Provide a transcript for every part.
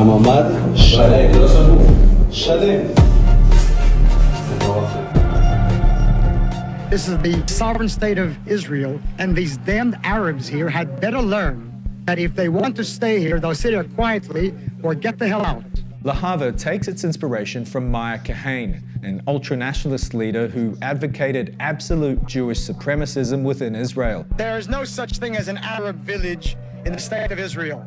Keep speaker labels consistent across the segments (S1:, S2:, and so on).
S1: הממ"ד שלם.
S2: This is the sovereign state of Israel, and these damned Arabs here had better learn that if they want to stay here, they'll sit here quietly or get the hell out.
S3: Lahava takes its inspiration from Meir Kahane, an ultra-nationalist leader who advocated absolute Jewish supremacism within Israel.
S2: There is no such thing as an Arab village in the state of Israel.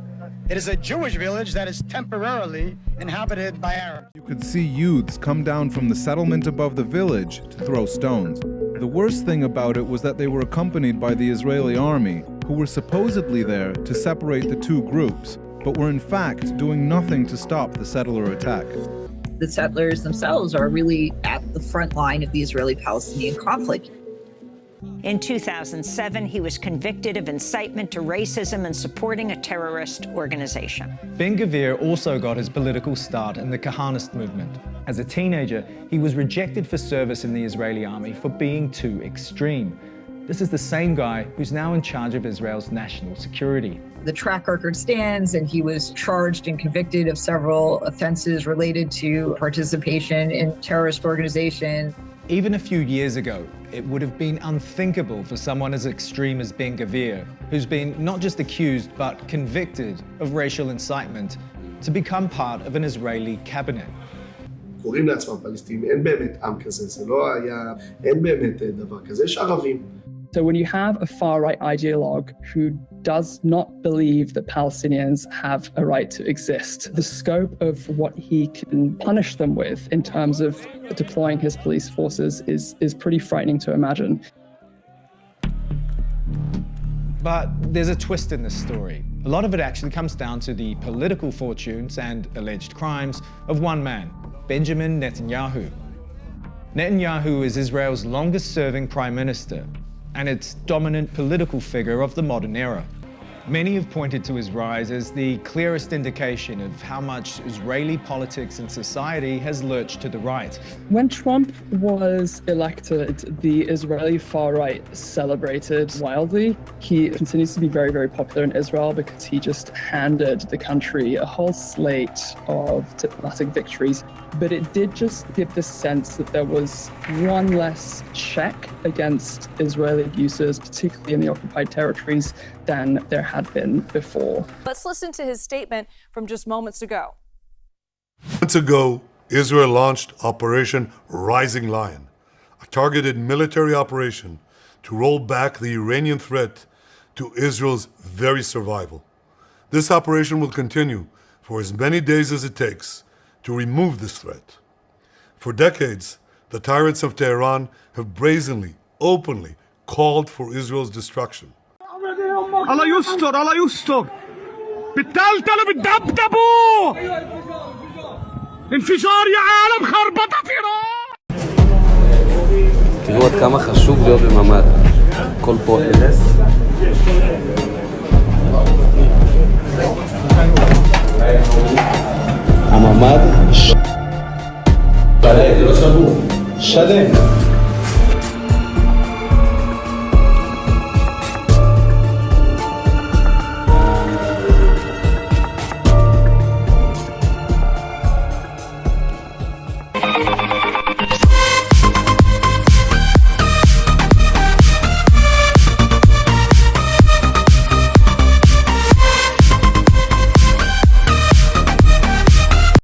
S2: It is a Jewish village that is temporarily inhabited by Arabs.
S4: You could see youths come down from the settlement above the village to throw stones. The worst thing about it was that they were accompanied by the Israeli army, who were supposedly there to separate the two groups, but were in fact doing nothing to stop the settler attack.
S5: The settlers themselves are really at the front line of the Israeli-Palestinian conflict.
S6: In 2007, he was convicted of incitement to racism and supporting a terrorist organization.
S3: Ben-Gvir also got his political start in the Kahanist movement. As a teenager, he was rejected for service in the Israeli army for being too extreme. This is the same guy who's now in charge of Israel's national security.
S5: The track record stands, and he was charged and convicted of several offenses related to participation in terrorist organization.
S3: Even a few years ago, it would have been unthinkable for someone as extreme as Ben-Gvir, who's been not just accused but convicted of racial incitement, to become part of an Israeli cabinet.
S1: קוראים לעצמם פלסטינים, אין באמת עם כזה, זה לא היה, אין באמת דבר כזה, יש ערבים.
S7: So when you have a far-right ideologue who does not believe that Palestinians have a right to exist, the scope of what he can punish them with in terms of deploying his police forces is pretty frightening to imagine.
S3: But there's a twist in this story. A lot of it actually comes down to the political fortunes and alleged crimes of one man, Benjamin Netanyahu. Netanyahu is Israel's longest-serving prime minister and its dominant political figure of the modern era. Many have pointed to his rise as the clearest indication of how much Israeli politics and society has lurched to the right.
S7: When Trump was elected, the Israeli far-right celebrated wildly. He continues to be very, very popular in Israel because he just handed the country a whole slate of diplomatic victories. But it did just give the sense that there was one less check against Israeli abuses, particularly in the occupied territories, than there had been before.
S8: Let's listen to his statement from just moments ago.
S9: Months ago, Israel launched Operation Rising Lion, a targeted military operation to roll back the Iranian threat to Israel's very survival. This operation will continue for as many days as it takes to remove this threat. For decades, the tyrants of Tehran have brazenly, openly called for Israel's destruction.
S10: الله يستر الله يستر بالتلتلة بالدبدبوا انفجار يا عالم خربطة في إيران.
S11: תראו עד כמה חשוב להיות בממ"ד. כל פועל.
S1: הממ"ד שלם.